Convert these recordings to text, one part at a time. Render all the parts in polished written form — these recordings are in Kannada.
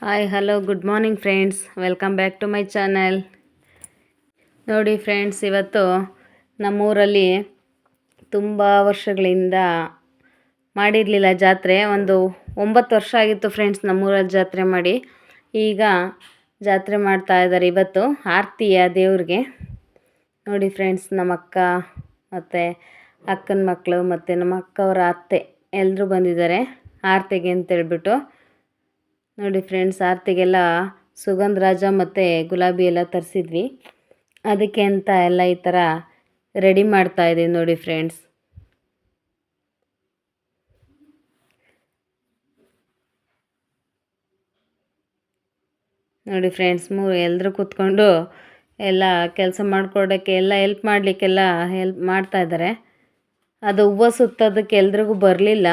Hi hello good morning friends, welcome back to my channel. ನೋಡಿ ಫ್ರೆಂಡ್ಸ್, ಇವತ್ತು ನಮ್ಮೂರಲ್ಲಿ ತುಂಬ ವರ್ಷಗಳಿಂದ ಮಾಡಿರಲಿಲ್ಲ ಜಾತ್ರೆ. ಒಂದು 9 ವರ್ಷ ಆಗಿತ್ತು ಫ್ರೆಂಡ್ಸ್ ನಮ್ಮೂರಲ್ಲಿ ಜಾತ್ರೆ ಮಾಡಿ. ಈಗ ಜಾತ್ರೆ ಮಾಡ್ತಾ ಇದ್ದಾರೆ. ಇವತ್ತು ಆರತಿಯ ದೇವ್ರಿಗೆ. ನೋಡಿ ಫ್ರೆಂಡ್ಸ್, ನಮ್ಮ ಅಕ್ಕ ಮತ್ತು ಅಕ್ಕನ ಮಕ್ಕಳು ಮತ್ತು ನಮ್ಮ ಅಕ್ಕವರ ಅತ್ತೆ ಎಲ್ಲರೂ ಬಂದಿದ್ದಾರೆ ಆರತಿಗೆ ಅಂತೇಳ್ಬಿಟ್ಟು. ನೋಡಿ ಫ್ರೆಂಡ್ಸ್, ಆರತಿಗೆಲ್ಲ ಸುಗಂಧರಾಜ ಮತ್ತು ಗುಲಾಬಿ ಎಲ್ಲ ತರಿಸಿದ್ವಿ. ಅದಕ್ಕೆ ಅಂತ ಎಲ್ಲ ಈ ಥರ ರೆಡಿ ಮಾಡ್ತಾಯಿದ್ದೀವಿ ನೋಡಿ ಫ್ರೆಂಡ್ಸ್. ನೋಡಿ ಫ್ರೆಂಡ್ಸ್, ಎಲ್ಲರೂ ಕೂತ್ಕೊಂಡು ಎಲ್ಲ ಕೆಲಸ ಮಾಡ್ಕೊಡೋಕ್ಕೆ ಎಲ್ಲ ಹೆಲ್ಪ್ ಮಾಡಲಿಕ್ಕೆಲ್ಲ ಹೆಲ್ಪ್ ಮಾಡ್ತಾಯಿದ್ದಾರೆ. ಅದು ಹೂವು ಸುತ್ತೋದಕ್ಕೆ ಎಲ್ರಿಗೂ ಬರಲಿಲ್ಲ.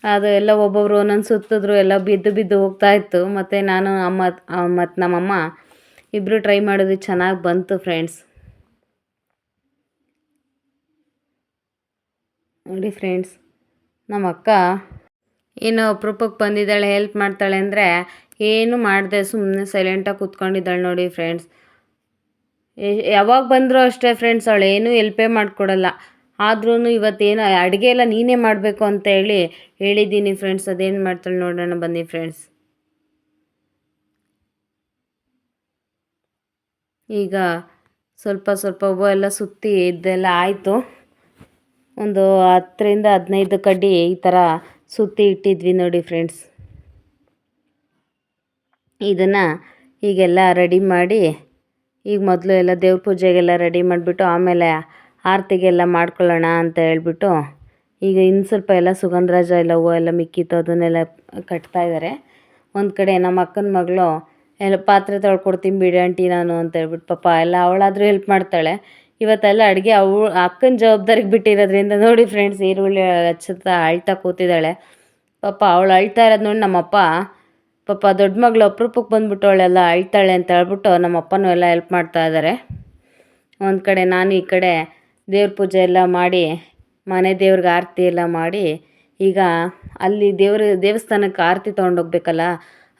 ಅದು ಎಲ್ಲ ಒಬ್ಬೊಬ್ಬರು ಒಂದೊಂದು ಸುತ್ತಿದ್ರು, ಎಲ್ಲ ಬಿದ್ದು ಬಿದ್ದು ಹೋಗ್ತಾಯಿತ್ತು. ಮತ್ತು ನಾನು ಮತ್ತು ನಮ್ಮಮ್ಮ ಇಬ್ಬರು ಟ್ರೈ ಮಾಡಿದ್ವಿ, ಚೆನ್ನಾಗಿ ಬಂತು ಫ್ರೆಂಡ್ಸ್. ನೋಡಿ ಫ್ರೆಂಡ್ಸ್, ನಮ್ಮ ಅಕ್ಕ ಏನು ಅಪರೂಪಕ್ಕೆ ಬಂದಿದ್ದಾಳೆ, ಹೆಲ್ಪ್ ಮಾಡ್ತಾಳೆ ಅಂದರೆ ಏನು ಮಾಡಿದೆ, ಸುಮ್ಮನೆ ಸೈಲೆಂಟಾಗಿ ಕೂತ್ಕೊಂಡಿದ್ದಾಳೆ ನೋಡಿ ಫ್ರೆಂಡ್ಸ್. ಯಾವಾಗ ಬಂದರೂ ಅಷ್ಟೇ ಫ್ರೆಂಡ್ಸ್, ಅವಳು ಏನೂ ಹೆಲ್ಪೇ ಮಾಡಿಕೊಡಲ್ಲ. ಆದ್ರೂ ಇವತ್ತೇನು ಅಡುಗೆ ಎಲ್ಲ ನೀನೇ ಮಾಡಬೇಕು ಅಂತ ಹೇಳಿದ್ದೀನಿ ಫ್ರೆಂಡ್ಸ್. ಅದೇನು ಮಾಡ್ತಾಳೆ ನೋಡೋಣ ಬನ್ನಿ ಫ್ರೆಂಡ್ಸ್. ಈಗ ಸ್ವಲ್ಪ ಸ್ವಲ್ಪ ಹೂವು ಎಲ್ಲ ಸುತ್ತಿ ಇದೆಲ್ಲ ಆಯಿತು. ಒಂದು 10ರಿಂದ 15 ಕಡ್ಡಿ ಈ ಥರ ಸುತ್ತಿ ಇಟ್ಟಿದ್ವಿ ನೋಡಿ ಫ್ರೆಂಡ್ಸ್. ಇದನ್ನು ಈಗೆಲ್ಲ ರೆಡಿ ಮಾಡಿ, ಈಗ ಮೊದಲು ಎಲ್ಲ ದೇವ್ರ ಪೂಜೆಗೆಲ್ಲ ರೆಡಿ ಮಾಡಿಬಿಟ್ಟು ಆಮೇಲೆ ಆರತಿಗೆಲ್ಲ ಮಾಡ್ಕೊಳ್ಳೋಣ ಅಂತ ಹೇಳ್ಬಿಟ್ಟು ಈಗ ಇನ್ನು ಸ್ವಲ್ಪ ಎಲ್ಲ ಸುಗಂಧರಾಜ ಎಲ್ಲ ಹೂವು ಎಲ್ಲ ಮಿಕ್ಕಿತ್ತು, ಅದನ್ನೆಲ್ಲ ಕಟ್ತಾಯಿದ್ದಾರೆ. ಒಂದು ಕಡೆ ನಮ್ಮ ಅಕ್ಕನ ಮಗಳು ಎಲ್ಲ ಪಾತ್ರೆ ತೊಳ್ಕೊಡ್ತೀನಿ ಬಿಡಿ ಆಂಟಿ ನಾನು ಅಂತ ಹೇಳ್ಬಿಟ್ಟು, ಪಾಪ ಎಲ್ಲ ಅವಳಾದರೂ ಹೆಲ್ಪ್ ಮಾಡ್ತಾಳೆ. ಇವತ್ತೆಲ್ಲ ಅಡುಗೆ ಅಕ್ಕನ ಜವಾಬ್ದಾರಿಗೆ ಬಿಟ್ಟಿರೋದ್ರಿಂದ ನೋಡಿ ಫ್ರೆಂಡ್ಸ್, ಈರುಳ್ಳಿ ಹಚ್ಚುತ್ತಾ ಅಳ್ತಾ ಕೂತಿದ್ದಾಳೆ. ಪಾಪ ಅವಳು ಅಳ್ತಾ ಇರೋದು ನೋಡಿ ನಮ್ಮಪ್ಪ, ಪಾಪ ದೊಡ್ಡ ಮಗಳು ಅಪರೂಪಕ್ಕೆ ಬಂದುಬಿಟ್ಟು ಅವಳೆಲ್ಲ ಅಳ್ತಾಳೆ ಅಂತ ಹೇಳ್ಬಿಟ್ಟು ನಮ್ಮಪ್ಪನೂ ಎಲ್ಲ ಹೆಲ್ಪ್ ಮಾಡ್ತಾ ಇದ್ದಾರೆ. ಒಂದು ಕಡೆ ನಾನು ಈ ಕಡೆ ದೇವ್ರ ಪೂಜೆ ಎಲ್ಲ ಮಾಡಿ, ಮನೆ ದೇವ್ರಿಗೆ ಆರತಿ ಎಲ್ಲ ಮಾಡಿ, ಈಗ ಅಲ್ಲಿ ದೇವಸ್ಥಾನಕ್ಕೆ ಆರತಿ ತೊಗೊಂಡೋಗ್ಬೇಕಲ್ಲ,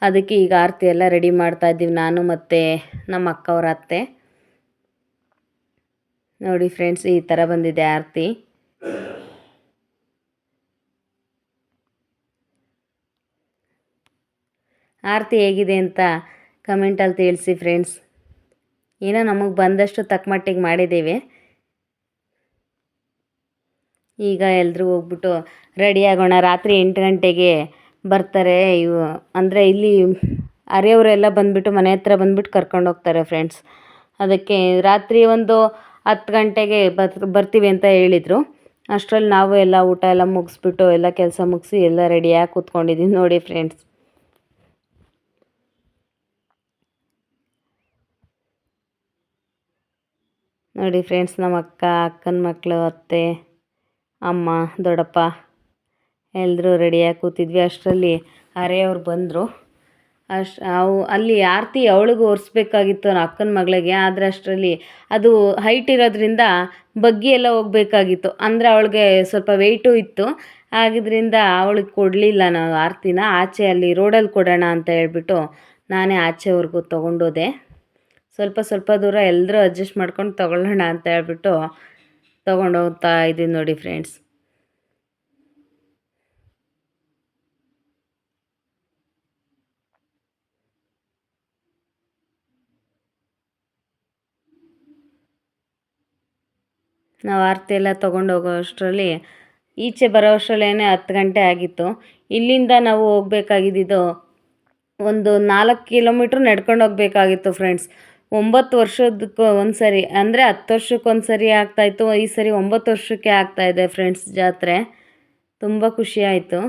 ಅದಕ್ಕೆ ಈಗ ಆರತಿ ಎಲ್ಲ ರೆಡಿ ಮಾಡ್ತಾಯಿದ್ದೀವಿ ನಾನು ಮತ್ತು ನಮ್ಮ ಅಕ್ಕವ್ರ ಅತ್ತೆ. ನೋಡಿ ಫ್ರೆಂಡ್ಸ್, ಈ ಥರ ಬಂದಿದೆ ಆರತಿ. ಆರತಿ ಹೇಗಿದೆ ಅಂತ ಕಮೆಂಟಲ್ಲಿ ತಿಳಿಸಿ ಫ್ರೆಂಡ್ಸ್. ಏನೋ ನಮಗೆ ಬಂದಷ್ಟು ತಕ್ಕಮಟ್ಟಿಗೆ ಮಾಡಿದ್ದೇವೆ. ಈಗ ಎಲ್ಲರೂ ಹೋಗ್ಬಿಟ್ಟು ರೆಡಿ ಆಗೋಣ. ರಾತ್ರಿ 8 ಗಂಟೆಗೆ ಬರ್ತಾರೆ ಅಂದರೆ ಇಲ್ಲಿ ಅರೆಯವರೆಲ್ಲ ಬಂದುಬಿಟ್ಟು ಮನೆ ಹತ್ರ ಬಂದುಬಿಟ್ಟು ಕರ್ಕೊಂಡು ಹೋಗ್ತಾರೆ ಫ್ರೆಂಡ್ಸ್. ಅದಕ್ಕೆ ರಾತ್ರಿ ಒಂದು 10 ಗಂಟೆಗೆ ಬರ್ತೀವಿ ಅಂತ ಹೇಳಿದರು. ಅಷ್ಟರಲ್ಲಿ ನಾವು ಎಲ್ಲ ಊಟ ಎಲ್ಲ ಮುಗಿಸ್ಬಿಟ್ಟು ಎಲ್ಲ ಕೆಲಸ ಮುಗಿಸಿ ಎಲ್ಲ ರೆಡಿಯಾಗಿ ಕೂತ್ಕೊಂಡಿದ್ದೀವಿ ನೋಡಿ ಫ್ರೆಂಡ್ಸ್. ನೋಡಿ ಫ್ರೆಂಡ್ಸ್, ನಮ್ಮ ಅಕ್ಕನ ಮಕ್ಕಳು, ಅತ್ತೆ, ಅಮ್ಮ, ದೊಡ್ಡಪ್ಪ ಎಲ್ಲರೂ ರೆಡಿಯಾಗಿ ಕೂತಿದ್ವಿ. ಅಷ್ಟರಲ್ಲಿ ಅರೆಯವ್ರು ಬಂದರು. ಅಲ್ಲಿ ಆರತಿ ಅವಳಿಗೂ ಒರೆಸ್ಬೇಕಾಗಿತ್ತು ಅಕ್ಕನ ಮಗಳಿಗೆ. ಆದರೆ ಅಷ್ಟರಲ್ಲಿ ಅದು ಹೈಟ್ ಇರೋದ್ರಿಂದ ಬಗ್ಗಿ ಎಲ್ಲ ಹೋಗ್ಬೇಕಾಗಿತ್ತು. ಅಂದರೆ ಅವಳಿಗೆ ಸ್ವಲ್ಪ ವೆಯ್ಟು ಇತ್ತು. ಆಗಿದ್ದರಿಂದ ಅವಳಿಗೆ ಕೊಡಲಿಲ್ಲ ನಾವು ಆರತಿನ. ಆಚೆ ಅಲ್ಲಿ ರೋಡಲ್ಲಿ ಕೊಡೋಣ ಅಂತ ಹೇಳ್ಬಿಟ್ಟು ನಾನೇ ಆಚೆವರೆಗೂ ತೊಗೊಂಡೋದೆ. ಸ್ವಲ್ಪ ದೂರ ಎಲ್ಲರೂ ಅಡ್ಜಸ್ಟ್ ಮಾಡ್ಕೊಂಡು ತೊಗೊಳ್ಳೋಣ ಅಂತ ಹೇಳ್ಬಿಟ್ಟು ತೊಗೊಂಡೋಗ್ತಾ ಇದ್ದೀನಿ ನೋಡಿ ಫ್ರೆಂಡ್ಸ್. ನಾವು ಆರತಿ ಎಲ್ಲ ತೊಗೊಂಡೋಗೋ ಅಷ್ಟರಲ್ಲಿ, ಈಚೆ ಬರೋ ಅಷ್ಟರಲ್ಲೇ 10 ಗಂಟೆ ಆಗಿತ್ತು. ಇಲ್ಲಿಂದ ನಾವು ಹೋಗ್ಬೇಕಾಗಿದ್ದು ಒಂದು 4 ಕಿಲೋಮೀಟ್ರ್ ನಡ್ಕೊಂಡು ಹೋಗ್ಬೇಕಾಗಿತ್ತು ಫ್ರೆಂಡ್ಸ್. 9 ವರ್ಷದಕ್ಕೆ ಒಂದು ಸರಿ, ಅಂದರೆ 10 ವರ್ಷಕ್ಕೊಂದು ಸರಿ ಆಗ್ತಾಯಿತ್ತು. ಈ ಸರಿ 9 ವರ್ಷಕ್ಕೆ ಆಗ್ತಾಯಿದೆ ಫ್ರೆಂಡ್ಸ್ ಜಾತ್ರೆ. ತುಂಬ ಖುಷಿಯಾಯಿತು.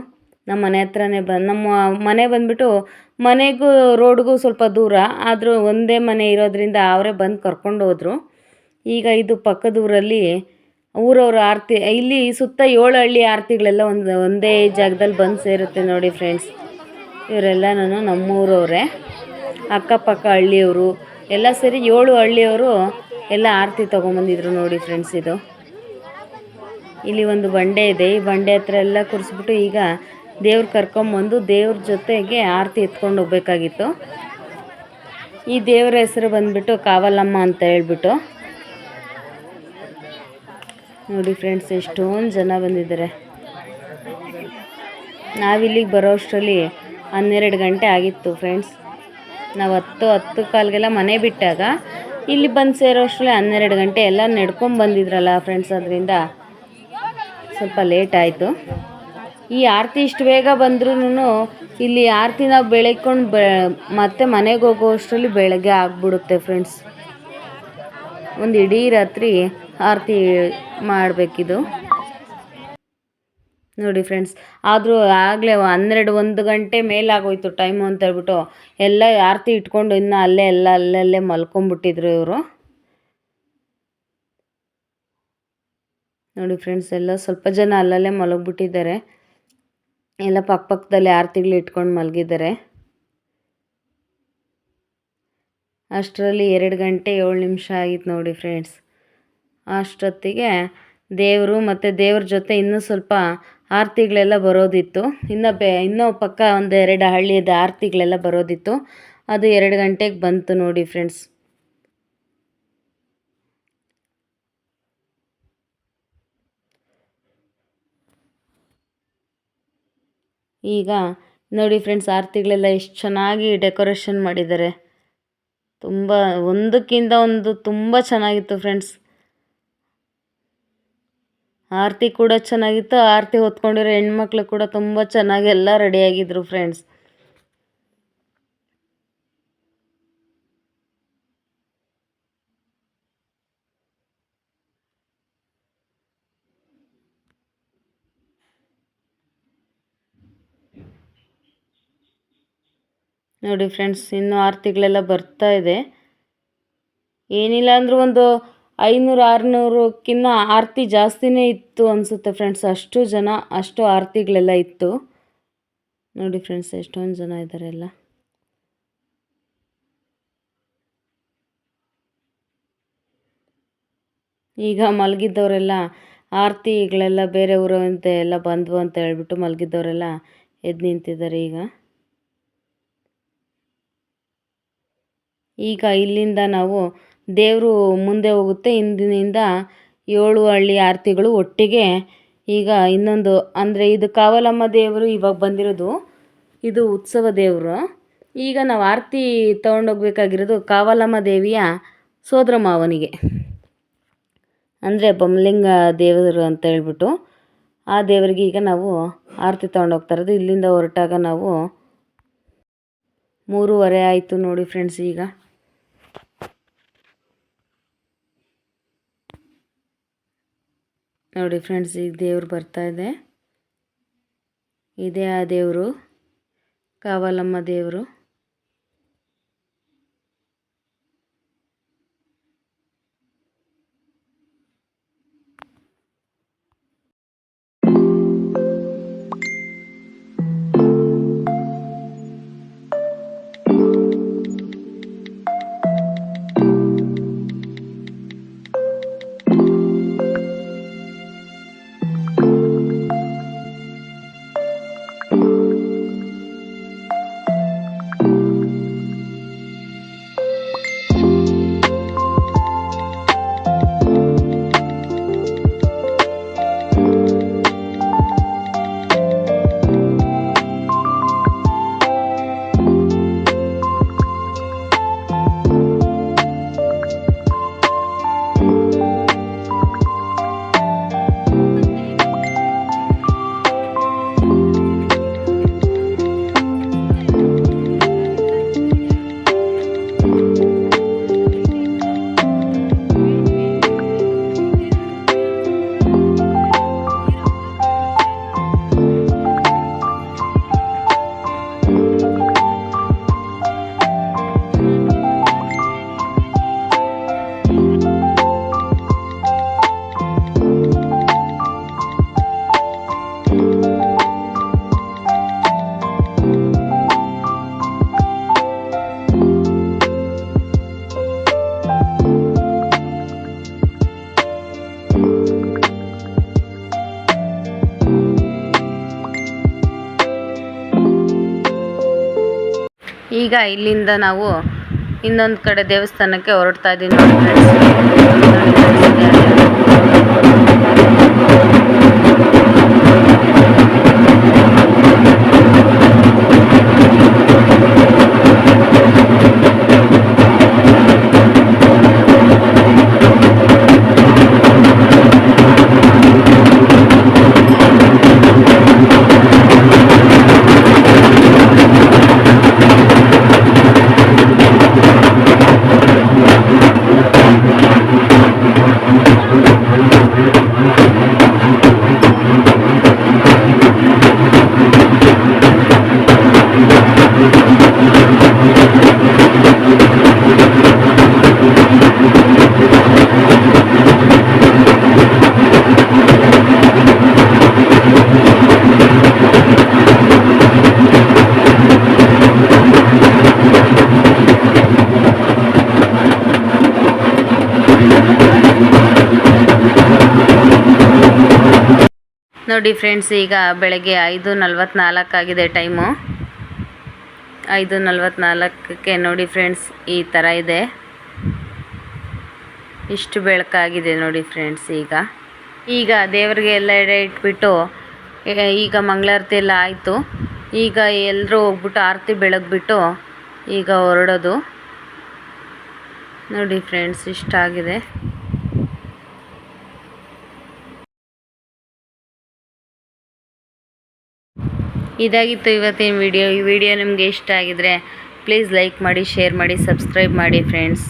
ನಮ್ಮ ಮನೆ ಹತ್ರನೇ ನಮ್ಮ ಮನೆ ಬಂದುಬಿಟ್ಟು ಮನೆಗೂ ರೋಡ್ಗೂ ಸ್ವಲ್ಪ ದೂರ, ಆದರೂ ಒಂದೇ ಮನೆ ಇರೋದ್ರಿಂದ ಅವರೇ ಬಂದು ಕರ್ಕೊಂಡು ಹೋದರು. ಈಗ ಇದು ಪಕ್ಕದ ಊರಲ್ಲಿ ಊರವರು ಆರತಿ, ಇಲ್ಲಿ ಸುತ್ತ 7 ಹಳ್ಳಿ ಆರತಿಗಳೆಲ್ಲ ಒಂದೇ ಜಾಗದಲ್ಲಿ ಬಂದು ಸೇರುತ್ತೆ ನೋಡಿ ಫ್ರೆಂಡ್ಸ್. ಇವರೆಲ್ಲನೂ ನಮ್ಮೂರವರೇ, ಅಕ್ಕಪಕ್ಕ ಹಳ್ಳಿಯವರು ಎಲ್ಲ ಸೇರಿ 7 ಹಳ್ಳಿಯವರು ಎಲ್ಲ ಆರತಿ ತೊಗೊಂಬಂದಿದ್ರು ನೋಡಿ ಫ್ರೆಂಡ್ಸ್. ಇಲ್ಲಿ ಒಂದು ಬಂಡೆ ಇದೆ. ಈ ಬಂಡೆ ಹತ್ರ ಎಲ್ಲ ಕೂರಿಸ್ಬಿಟ್ಟು ಈಗ ದೇವ್ರು ಕರ್ಕೊಂಬಂದು ದೇವ್ರ ಜೊತೆಗೆ ಆರತಿ ಎತ್ಕೊಂಡು ಹೋಗ್ಬೇಕಾಗಿತ್ತು. ಈ ದೇವರ ಹೆಸರು ಬಂದುಬಿಟ್ಟು ಕಾವಲಮ್ಮ ಅಂತ ಹೇಳ್ಬಿಟ್ಟು. ನೋಡಿ ಫ್ರೆಂಡ್ಸ್, ಎಷ್ಟೊಂದು ಜನ ಬಂದಿದ್ದಾರೆ. ನಾವಿಲ್ಲಿಗೆ ಬರೋ ಅಷ್ಟರಲ್ಲಿ 12 ಗಂಟೆ ಆಗಿತ್ತು ಫ್ರೆಂಡ್ಸ್. ನಾವು 10 ಕಾಲ್ಗೆಲ್ಲ ಮನೆ ಬಿಟ್ಟಾಗ ಇಲ್ಲಿ ಬಂದು ಸೇರೋ ಅಷ್ಟರಲ್ಲಿ 12 ಗಂಟೆ. ಎಲ್ಲ ನಡ್ಕೊಂಡು ಬಂದಿದ್ರಲ್ಲ ಫ್ರೆಂಡ್ಸ್, ಅದರಿಂದ ಸ್ವಲ್ಪ ಲೇಟ್ ಆಯಿತು. ಈ ಆರತಿ ಇಷ್ಟು ಬೇಗ ಬಂದ್ರೂ ಇಲ್ಲಿ ಆರತಿ ನಾವು ಬೆಳಗ್ಕೊಂಡು ಮತ್ತೆ ಮನೆಗೆ ಹೋಗೋ ಅಷ್ಟರಲ್ಲಿ ಬೆಳಗ್ಗೆ ಆಗಿಬಿಡುತ್ತೆ ಫ್ರೆಂಡ್ಸ್. ಒಂದು ಇಡೀ ರಾತ್ರಿ ಆರತಿ ಮಾಡಬೇಕಿದು. ನೋಡಿ ಫ್ರೆಂಡ್ಸ್, ಆದರೂ ಆಗಲೇ 1 ಗಂಟೆ ಮೇಲಾಗೋಯ್ತು ಟೈಮು ಅಂತ ಹೇಳ್ಬಿಟ್ಟು ಎಲ್ಲ ಆರತಿ ಇಟ್ಕೊಂಡು ಇನ್ನು ಅಲ್ಲಲ್ಲೇ ಮಲ್ಕೊಂಬಿಟ್ಟಿದ್ರು ಇವರು. ನೋಡಿ ಫ್ರೆಂಡ್ಸ್, ಎಲ್ಲ ಸ್ವಲ್ಪ ಜನ ಅಲ್ಲಲ್ಲೇ ಮಲಗಿಬಿಟ್ಟಿದ್ದಾರೆ. ಎಲ್ಲ ಪಕ್ಕದಲ್ಲಿ ಆರತಿಗಳು ಇಟ್ಕೊಂಡು ಮಲಗಿದ್ದಾರೆ. ಅಷ್ಟರಲ್ಲಿ 2 ಗಂಟೆ 7 ನಿಮಿಷ ಆಗಿತ್ತು ನೋಡಿ ಫ್ರೆಂಡ್ಸ್. ಅಷ್ಟೊತ್ತಿಗೆ ದೇವರು ಮತ್ತು ದೇವ್ರ ಜೊತೆ ಇನ್ನೂ ಸ್ವಲ್ಪ ಆರತಿಗಳೆಲ್ಲ ಬರೋದಿತ್ತು. ಇನ್ನೂ ಪಕ್ಕ 1-2 ಹಳ್ಳಿಯದ ಆರತಿಗಳೆಲ್ಲ ಬರೋದಿತ್ತು. ಅದು 2 ಗಂಟೆಗೆ ಬಂತು ನೋಡಿ ಫ್ರೆಂಡ್ಸ್. ಈಗ ನೋಡಿ ಫ್ರೆಂಡ್ಸ್, ಆರತಿಗಳೆಲ್ಲ ಎಷ್ಟು ಚೆನ್ನಾಗಿ ಡೆಕೋರೇಷನ್ ಮಾಡಿದ್ದಾರೆ. ತುಂಬ ಒಂದಕ್ಕಿಂತ ಒಂದು ತುಂಬ ಚೆನ್ನಾಗಿತ್ತು ಫ್ರೆಂಡ್ಸ್. ಆರತಿ ಕೂಡ ಚೆನ್ನಾಗಿತ್ತು. ಆರತಿ ಹೊತ್ಕೊಂಡಿರೋ ಹೆಣ್ಮಕ್ಳು ಕೂಡ ತುಂಬ ಚೆನ್ನಾಗಿ ಎಲ್ಲ ರೆಡಿಯಾಗಿದ್ದರು ಫ್ರೆಂಡ್ಸ್. ನೋಡಿ ಫ್ರೆಂಡ್ಸ್, ಇನ್ನೂ ಆರತಿಗಳೆಲ್ಲ ಬರ್ತಾ ಇದೆ. ಏನಿಲ್ಲ ಅಂದರೂ ಒಂದು 500-600ಕ್ಕಿಂತ ಆರತಿ ಜಾಸ್ತಿನೇ ಇತ್ತು ಅನಿಸುತ್ತೆ ಫ್ರೆಂಡ್ಸ್. ಅಷ್ಟು ಜನ, ಅಷ್ಟು ಆರತಿಗಳೆಲ್ಲ ಇತ್ತು. ನೋಡಿ ಫ್ರೆಂಡ್ಸ್, ಎಷ್ಟೊಂದು ಜನ ಇದ್ದಾರೆ ಎಲ್ಲ. ಈಗ ಮಲಗಿದ್ದವರೆಲ್ಲ ಆರತಿಗಳೆಲ್ಲ ಬೇರೆ ಊರಂತ ಎಲ್ಲ ಬಂದ್ವು ಅಂತ ಹೇಳ್ಬಿಟ್ಟು ಮಲಗಿದ್ದವರೆಲ್ಲ ಎದ್ದು ನಿಂತಿದ್ದಾರೆ ಈಗ ಇಲ್ಲಿಂದ ನಾವು ದೇವರು ಮುಂದೆ ಹೋಗುತ್ತೆ. ಹಿಂದಿನಿಂದ 7 ಹಳ್ಳಿ ಆರತಿಗಳು ಒಟ್ಟಿಗೆ. ಈಗ ಇನ್ನೊಂದು ಅಂದರೆ ಇದು ಕಾವಲಮ್ಮ ದೇವರು ಇವಾಗ ಬಂದಿರೋದು, ಇದು ಉತ್ಸವ ದೇವರು. ಈಗ ನಾವು ಆರತಿ ತೊಗೊಂಡೋಗ್ಬೇಕಾಗಿರೋದು ಕಾವಲಮ್ಮ ದೇವಿಯ ಸೋದರ ಮಾವನಿಗೆ, ಅಂದರೆ ಬೊಮ್ಮಲಿಂಗ ದೇವರು ಅಂತ ಹೇಳ್ಬಿಟ್ಟು ಆ ದೇವರಿಗೆ ಈಗ ನಾವು ಆರತಿ ತೊಗೊಂಡೋಗ್ತಾ ಇರೋದು. ಇಲ್ಲಿಂದ ಹೊರಟಾಗ ನಾವು 3:30 ಆಯಿತು ನೋಡಿ ಫ್ರೆಂಡ್ಸ್. ಈಗ ನೋಡಿ ಫ್ರೆಂಡ್ಸ್, ಈಗ ದೇವ್ರು ಬರ್ತಾ ಇದೆ. ಇದೇ ಆ ದೇವರು, ಕಾವಲಮ್ಮ ದೇವರು. ಈಗ ಇಲ್ಲಿಂದ ನಾವು ಇನ್ನೊಂದು ಕಡೆ ದೇವಸ್ಥಾನಕ್ಕೆ ಹೊರಡ್ತಾ ಇದ್ದೀವಿ ನೋಡಿ ಫ್ರೆಂಡ್ಸ್. ನೋಡಿ ಫ್ರೆಂಡ್ಸ್, ಈಗ ಬೆಳಗ್ಗೆ 5:44 ಆಗಿದೆ ಟೈಮು. 5:44ಕ್ಕೆ ನೋಡಿ ಫ್ರೆಂಡ್ಸ್, ಈ ಥರ ಇದೆ. ಇಷ್ಟು ಬೆಳಕಾಗಿದೆ ನೋಡಿ ಫ್ರೆಂಡ್ಸ್. ಈಗ ದೇವರಿಗೆ ಎಲ್ಲ ಎಡೆ ಇಟ್ಬಿಟ್ಟು ಈಗ ಮಂಗಳಾರತಿ ಎಲ್ಲ ಆಯಿತು. ಈಗ ಎಲ್ಲರೂ ಹೋಗ್ಬಿಟ್ಟು ಆರತಿ ಬೆಳಗ್ಬಿಟ್ಟು ಈಗ ಹೊರಡೋದು ನೋಡಿ ಫ್ರೆಂಡ್ಸ್. ಇಷ್ಟಾಗಿದೆ. ಇದಾಗಿತ್ತು ಇವತ್ತಿನ ವಿಡಿಯೋ. ಈ ವಿಡಿಯೋ ನಿಮಗೆ ಇಷ್ಟ ಆಗಿದ್ರೆ ಪ್ಲೀಸ್ ಲೈಕ್ ಮಾಡಿ, ಶೇರ್ ಮಾಡಿ, ಸಬ್ಸ್ಕ್ರೈಬ್ ಮಾಡಿ ಫ್ರೆಂಡ್ಸ್.